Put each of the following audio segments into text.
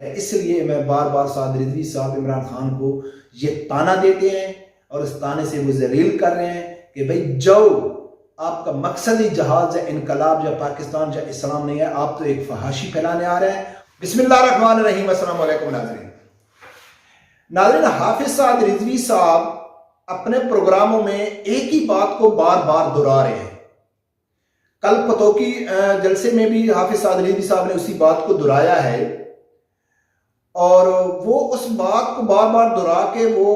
इसलिए मैं बार बार साद रिजवी साहब इमरान खान को ये ताना देते हैं और इस ताने से वो जलील कर रहे हैं कि भाई जाओ, आपका मकसदी जहाज या इनकलाब या पाकिस्तान या इस्लाम नहीं है, आप तो एक फहाशी फैलाने आ रहे हैं। बिस्मिल्लाहिर्रहमानिर्रहीम। अस्सलाम वालेकुम नाज़रीन, हाफिज साद रिजवी साहब अपने प्रोग्रामों में एक ही बात को बार बार दोहरा रहे हैं। कल पतोकी जलसे में भी हाफिज साद रिजवी साहब ने उसी बात को दोहराया है और वो उस बात को बार बार दोहरा के वो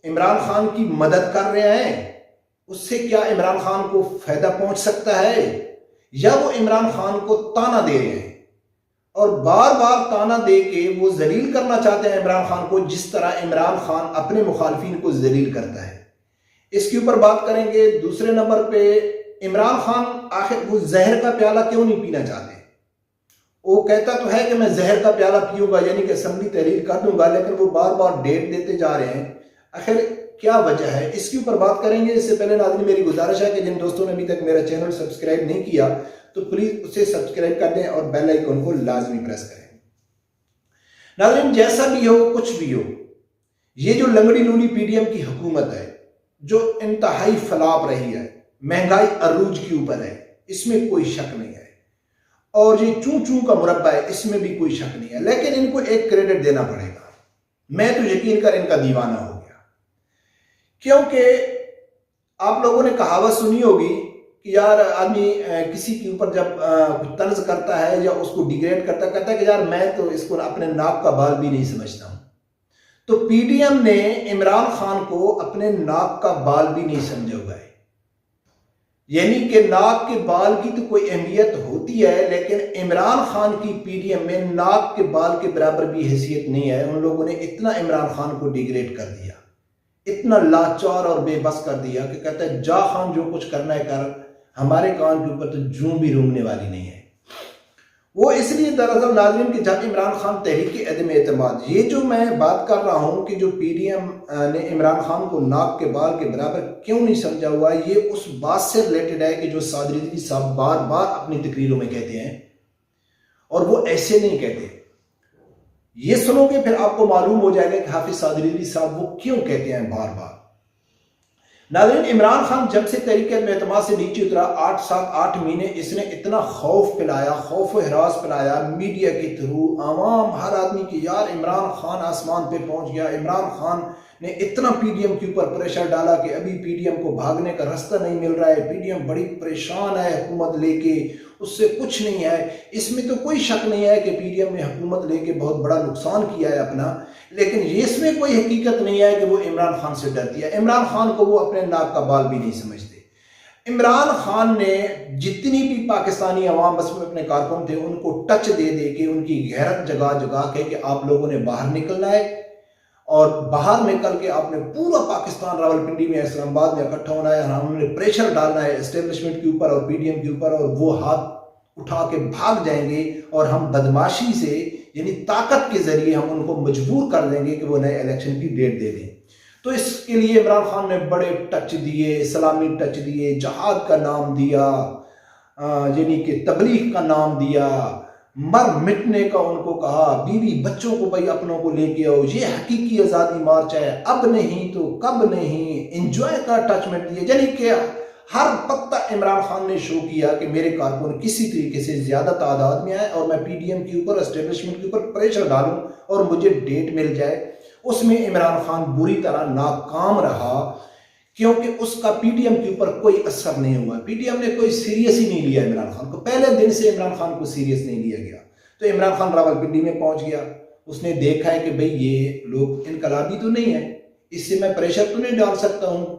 इमरान खान की मदद कर रहे हैं। उससे क्या इमरान खान को फायदा पहुंच सकता है, या वो इमरान खान को ताना दे रहे हैं और बार बार ताना दे के वो जलील करना चाहते हैं इमरान खान को, जिस तरह इमरान खान अपने मुखालफिन को जलील करता है। इसके ऊपर बात करेंगे। दूसरे नंबर पे इमरान खान आखिर वो जहर का प्याला क्यों नहीं पीना चाहते। वो कहता तो है कि मैं जहर का प्याला पीऊंगा, यानी कि असेंबली तहरीर कर दूंगा, लेकिन वो बार बार डेट देते जा रहे हैं। आखिर क्या वजह है, इसके ऊपर बात करेंगे। इससे पहले नाज़रीन मेरी गुजारिश है कि जिन दोस्तों ने अभी तक मेरा चैनल सब्सक्राइब नहीं किया तो प्लीज उसे सब्सक्राइब कर दें और बेल आइकन को लाजमी प्रेस करें। नाज़रीन जैसा भी हो, कुछ भी हो, ये जो लंगड़ी लूली पीडीएम की हुकूमत है जो इंतहाई फलाप रही है, महंगाई अरूज के ऊपर है, इसमें कोई शक नहीं है, और ये चू चू का मुरब्बा है, इसमें भी कोई शक नहीं है। लेकिन इनको एक क्रेडिट देना पड़ेगा। मैं तो यकीन कर इनका दीवाना हो गया, क्योंकि आप लोगों ने कहावत सुनी होगी कि यार आदमी किसी के ऊपर जब तंज करता है या उसको डिग्रेड कहता है कि यार मैं तो इसको अपने नाक का बाल भी नहीं समझता हूं। तो पीडीएम ने इमरान खान को अपने नाक का बाल भी नहीं समझा हुआ है। यानी कि नाक के बाल की तो कोई अहमियत होती है, लेकिन इमरान खान की पीडीएम में नाक के बाल के बराबर भी हैसियत नहीं है। उन लोगों ने इतना इमरान खान को डिग्रेड कर दिया, इतना लाचार और बेबस कर दिया कि कहता है जा खान जो कुछ करना है कर, हमारे कान के ऊपर तो जूं भी रूंगने वाली नहीं है। वो इसलिए दरअसल नाज़रीन कि जब इमरान खान तहरीक अदम एतमाद, ये जो मैं बात कर रहा हूं कि जो पीडीएम ने इमरान खान को नाक के बाल के बराबर क्यों नहीं समझा हुआ, ये उस बात से रिलेटेड है कि जो साद रिजवी साहब बार बार अपनी तकरीरों में कहते हैं, और वो ऐसे नहीं कहते। ये सुनोगे फिर आपको मालूम हो जाएगा कि हाफिज साद रिजवी साहब वो क्यों कहते हैं बार बार। नाज़रीन इमरान खान जब से तहरीक एतमाद से नीचे उतरा, 8 महीने इसने इतना खौफ फैलाया, खौफ व हिरास फैलाया मीडिया के थ्रू, आवाम हर आदमी की, यार इमरान खान आसमान पे पहुंच गया। इमरान खान ने इतना पीडीएम के ऊपर प्रेशर डाला कि अभी पीडीएम को भागने का रास्ता नहीं मिल रहा है, पीडीएम बड़ी परेशान है हुकूमत लेके, उससे कुछ नहीं है। इसमें तो कोई शक नहीं है कि पीडीएम ने हुकूमत लेके बहुत बड़ा नुकसान किया है अपना, लेकिन इसमें कोई हकीकत नहीं है कि वो इमरान खान से डरती है। इमरान खान को वो अपने नाक का बाल भी नहीं समझते। इमरान खान ने जितनी भी पाकिस्तानी अवाम बस में अपने कारकुन थे उनको टच दे दे के, उनकी गैरत जगा जगा के कि आप लोगों ने बाहर निकलना है, और बाहर निकल के आपने पूरा पाकिस्तान रावलपिंडी में, इस्लामाबाद में इकट्ठा होना है, हमने प्रेशर डालना है एस्टेब्लिशमेंट के ऊपर और पीडीएम के ऊपर, और वो हाथ उठा के भाग जाएंगे और हम बदमाशी से यानी ताकत के जरिए हम उनको मजबूर कर देंगे कि वो नए इलेक्शन की डेट दे दें। तो इसके लिए इमरान खान ने बड़े टच दिए, इस्लामी टच दिए, जहाद का नाम दिया, यानी कि तबलीग का नाम दिया, मर मिटने का उनको कहा, बीवी बच्चों को भाई अपनों को लेके आओ, ये हकीकी आज़ादी मार्च है, अब नहीं तो कब नहीं, इंजॉय का अटैचमेंट दिए। यानी कि हर पत्ता इमरान खान ने शो किया कि मेरे कारकुन किसी तरीके से ज्यादा तादाद में आए और मैं पीडीएम के ऊपर, एस्टेब्लिशमेंट के ऊपर प्रेशर डालूं और मुझे डेट मिल जाए। उसमें इमरान खान बुरी तरह नाकाम रहा, क्योंकि उसका पीडीएम के ऊपर कोई असर नहीं हुआ। पीडीएम ने कोई सीरियस ही नहीं लिया इमरान खान को, पहले दिन से इमरान खान को सीरियस नहीं लिया गया। तो इमरान खान रावलपिंडी में पहुंच गया, उसने देखा है कि भाई ये लोग इनकलाबी तो नहीं है, इससे मैं प्रेशर तो नहीं डाल सकता हूँ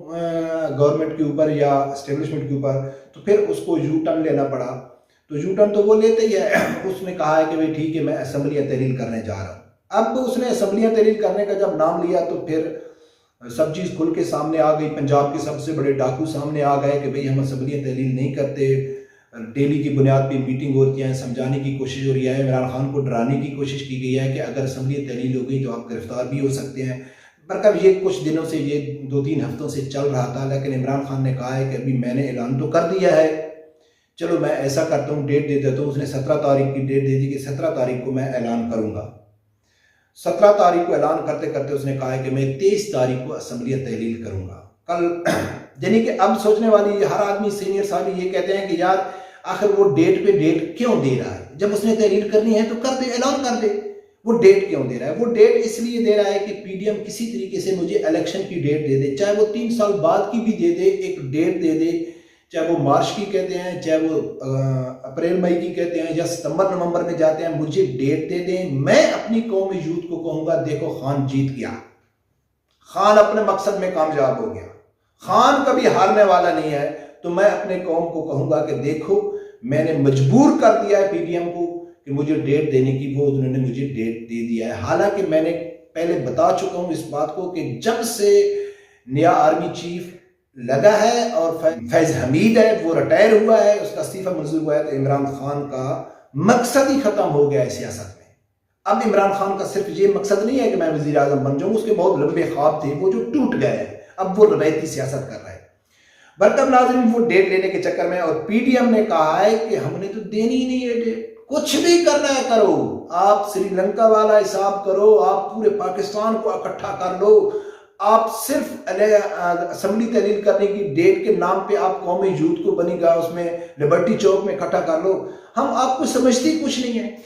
गवर्नमेंट के ऊपर या एस्टेब्लिशमेंट के ऊपर, तो फिर उसको यू टर्न लेना पड़ा। तो यू टर्न तो वो लेते ही है। उसने कहा है कि भाई ठीक है मैं असेंबलियाँ तहरीर करने जा रहा हूँ। अब उसने असेंबलियाँ तहरीर करने का जब नाम लिया तो फिर सब चीज़ खुल के सामने आ गई। पंजाब के सबसे बड़े डाकू सामने आ गए कि भाई हम असेंबलियाँ तहरीर नहीं करते, डेली की बुनियाद पर मीटिंग होती है, समझाने की कोशिश हो रही है, इमरान खान को डराने की कोशिश की गई है कि अगर असेंबलियाँ तहरीर हो गई तो आप गिरफ्तार भी हो सकते हैं। बरकब ये कुछ दिनों से, ये 2-3 हफ्तों से चल रहा था, लेकिन इमरान खान ने कहा है कि अभी मैंने ऐलान तो कर दिया है, चलो मैं ऐसा करता हूँ डेट दे देता हूँ। उसने 17 तारीख की डेट दे दी कि 17 तारीख को मैं ऐलान करूँगा। 17 तारीख को ऐलान करते करते उसने कहा है कि मैं 23 तारीख को असम्बली तहलील करूंगा कल। यानी कि अब सोचने वाली हर आदमी सीनियर साहब ये कहते हैं कि यार आखिर वो डेट पे डेट क्यों दे रहा है, जब उसने तहलील करनी है तो कर दे, ऐलान कर दे। वो डेट क्यों दे रहा है? वो डेट इसलिए दे रहा है कि पीडीएम किसी तरीके से मुझे इलेक्शन की डेट दे दे, चाहे वो 3 साल बाद की भी दे दे, एक डेट दे दे, चाहे वो मार्च की कहते हैं, चाहे वो अप्रैल मई की कहते हैं, या सितंबर नवंबर में जाते हैं, मुझे डेट दे दें। मैं अपनी कौमी यूथ को कहूंगा देखो खान जीत गया, खान अपने मकसद में कामयाब हो गया, खान कभी हारने वाला नहीं है। तो मैं अपने कौम को कहूंगा कि देखो मैंने मजबूर कर दिया है पीडीएम को कि मुझे डेट देने की, वो उन्होंने मुझे डेट दे दिया है। हालांकि मैंने पहले बता चुका हूं इस बात को कि जब से नया आर्मी चीफ लगा है और फैज हमीद है वो रिटायर हुआ है, उसका इस्तीफा मंजूर हुआ है, तो इमरान खान का मकसद ही खत्म हो गया है सियासत में। अब इमरान खान का सिर्फ ये मकसद नहीं है कि मैं वजीर आजम बन जाऊं, उसके बहुत लंबे ख्वाब थे वो जो टूट गए हैं। अब वो रवायती सियासत कर रहा है। बरकत नाज़रीन वो डेट लेने के चक्कर में, और पीडीएम ने कहा है कि हमने तो देनी ही नहीं है डेट, कुछ भी करना है करो, आप श्रीलंका वाला हिसाब करो, आप पूरे पाकिस्तान को इकट्ठा कर लो, आप सिर्फ असेंबली तहलील करने की डेट के नाम पे आप कौमी यूथ को बनेगा उसमें लिबर्टी चौक में इकट्ठा कर लो। हम आपको समझते ही कुछ नहीं है,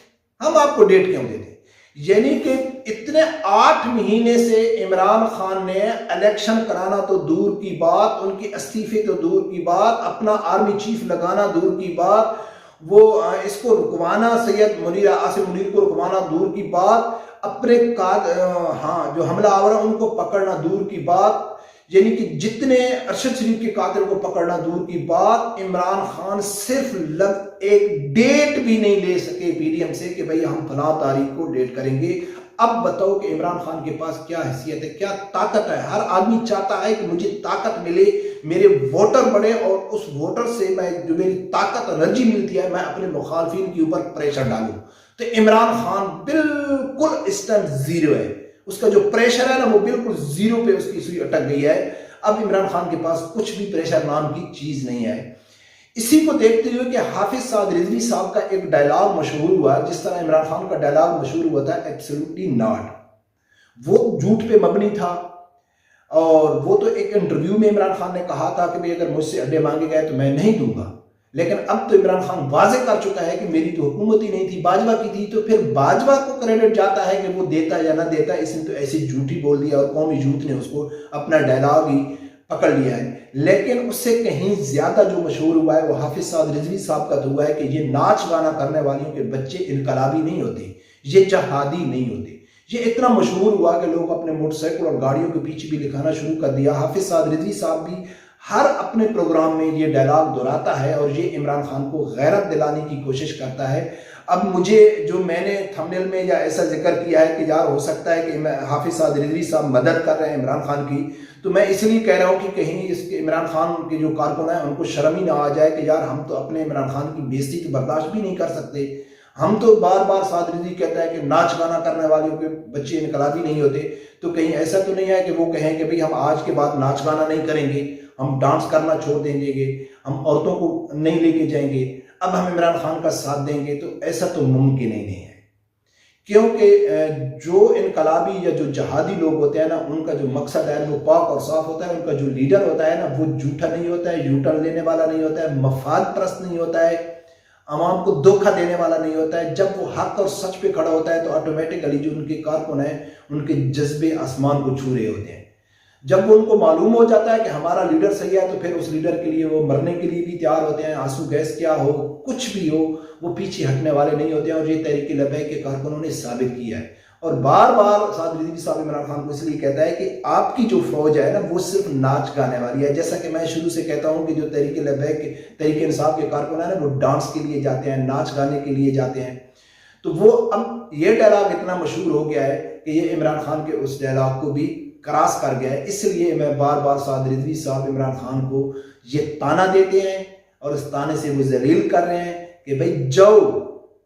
हम आपको डेट क्यों देते? यानी कि इतने 8 महीने से इमरान खान ने इलेक्शन कराना तो दूर की बात, उनके इस्तीफे तो दूर की बात, अपना आर्मी चीफ लगाना दूर की बात, वो इसको रुकवाना, सैयद मुनीर आसिम मुनीर को रुकवाना दूर की बात, अपने जो हमलावर उनको पकड़ना दूर की बात, यानी कि जितने अरशद शरीफ के कातिल को पकड़ना दूर की बात, इमरान खान सिर्फ एक डेट भी नहीं ले सके पीडीएम से कि भाई हम फलां तारीख को डेट करेंगे। अब बताओ कि इमरान खान के पास क्या हैसियत है, क्या ताकत है? हर आदमी चाहता है कि मुझे ताकत मिले, मेरे वोटर बढ़े, और उस वोटर से मैं जो मेरी ताकत एनर्जी मिलती है मैं अपने मुखालफिन के ऊपर प्रेशर डालूं। तो इमरान खान बिल्कुल इस टाइम जीरो है, उसका जो प्रेशर है ना वो बिल्कुल जीरो पे उसकी सुई अटक गई है। अब इमरान खान के पास कुछ भी प्रेशर नाम की चीज नहीं है। इसी को देखते हुए कि हाफिज साद रिजवी साहब का एक डायलॉग मशहूर हुआ, जिस तरह इमरान खान का डायलॉग मशहूर हुआ था एब्सोल्युटली नॉट, वो झूठ पे मबनी था। और वो तो एक इंटरव्यू में इमरान खान ने कहा था कि भाई अगर मुझसे अड्डे मांगे गए तो मैं नहीं दूंगा, लेकिन अब तो इमरान खान वाजे कर चुका है कि मेरी तो हुकूमत ही नहीं थी, बाजवा की थी। तो फिर बाजवा को क्रेडिट जाता है कि वो देता या ना देता, इसने तो ऐसे झूठी बोल दिया और कौमी यूथ ने उसको अपना डायलॉग ही पकड़ लिया है। लेकिन उससे कहीं ज्यादा जो मशहूर हुआ है वो हाफिज साद रिजवी साहब का तो हुआ है कि ये नाच गाना करने वालियों के बच्चे इनकलाबी नहीं होते, ये जहादी नहीं होते। ये इतना मशहूर हुआ कि लोग अपने मोटरसाइकिल और गाड़ियों के पीछे भी लिखाना शुरू कर दिया। हाफिज साद रिजवी साहब भी हर अपने प्रोग्राम में ये डायलॉग दोहराता है और ये इमरान खान को गैरत दिलाने की कोशिश करता है। अब मुझे जो मैंने थंबनेल में या ऐसा जिक्र किया है कि यार हो सकता है कि हाफिज साद रिजवी साहब मदद कर रहे हैं इमरान खान की, तो मैं इसलिए कह रहा हूँ कि कहीं इसके इमरान खान के जो कारकुन हैं उनको शर्म ही ना आ जाए कि यार हम तो अपने इमरान खान की बेइज्जती तो बर्दाश्त भी नहीं कर सकते। हम तो बार बार साद रिजवी कहता है कि नाच गाना करने वालों के बच्चे इनकलाबी नहीं होते, तो कहीं ऐसा तो नहीं है कि वो कहें कि भाई हम आज के बाद नाच गाना नहीं करेंगे, हम डांस करना छोड़ देंगे, हम औरतों को नहीं लेके जाएंगे, अब हम इमरान खान का साथ देंगे, तो ऐसा तो मुमकिन ही नहीं है। क्योंकि जो इनकलाबी या जो जहादी लोग होते हैं ना, उनका जो मकसद है वो पाक और साफ होता है। उनका जो लीडर होता है ना वो झूठा नहीं होता है, यूटर्न लेने वाला नहीं होता है, मफाद परस्त नहीं होता है, आवाम को धोखा देने वाला नहीं होता है। जब वो हक और सच पे खड़ा होता है तो ऑटोमेटिकली जो उनके कारकुन हैं उनके जज्बे आसमान को छू रहे होते हैं। जब वो उनको मालूम हो जाता है कि हमारा लीडर सही है तो फिर उस लीडर के लिए वो मरने के लिए भी तैयार होते हैं। आंसू गैस क्या हो, कुछ भी हो, वो पीछे हटने वाले नहीं होते हैं। और ये तहरीक लबैक के कारकुनों ने साबित किया है। और बार बार साद रिजवी साहब इमरान खान को इसलिए कहता है कि आपकी जो फौज है ना वो सिर्फ नाच गाने वाली है। जैसा कि मैं शुरू से कहता हूं कि जो तहरीक लबैक के तहरीक इंसाफ के कारकुन है ना वो डांस के लिए जाते हैं, नाच गाने के लिए जाते हैं। तो वो अब ये डायलॉग इतना मशहूर हो गया है कि ये इमरान खान के उस डायलॉग को भी क्रॉस कर गया है। इसलिए मैं बार बार साद रिजवी साहब इमरान खान को ये ताना देते हैं और उस ताने से वो जलील कर रहे हैं कि भाई जाओ,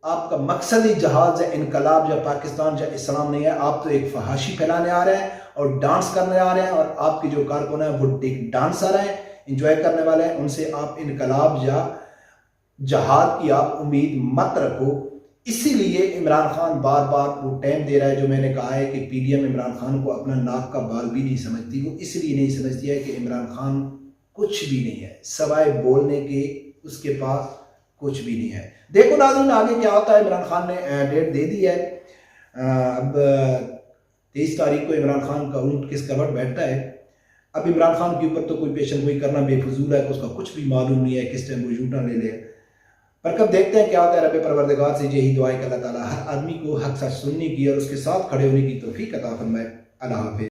आपका मकसद ही जहाज या इनकलाब या पाकिस्तान या इस्लाम नहीं है, आप तो एक फहाशी फैलाने आ रहे हैं और डांस करने आ रहे हैं। और आपके जो कारकुन है वो एक डांसर हैं, इंजॉय करने वाले हैं, उनसे आप इनकलाब या जहाद की आप उम्मीद मत रखो। इसीलिए इमरान खान बार बार वो टाइम दे रहा है। जो मैंने कहा है कि पीडीएम इमरान खान को अपना नाक का बाल भी नहीं समझती। वो इसलिए नहीं समझती है कि इमरान खान कुछ भी नहीं है, सवाए बोलने के उसके पास कुछ भी नहीं है। देखो नाज़रीन आगे क्या होता है। इमरान खान ने डेट दे दी है। अब 23 तारीख को इमरान खान का ऊँट किस करवट बैठता है। अब इमरान खान के ऊपर तो कोई पेशन गोई करना बेफजूल है, उसका कुछ भी मालूम नहीं है किस टाइम वो झूठा ले ले। पर कब देखते हैं क्या होता है। रब परवरदिगार से यही दुआ है कि अल्लाह ताला हर आदमी को हक सच सुनने की और उसके साथ खड़े होने की तौफीक अता फरमाए। अल्लाह हाफ़िज़।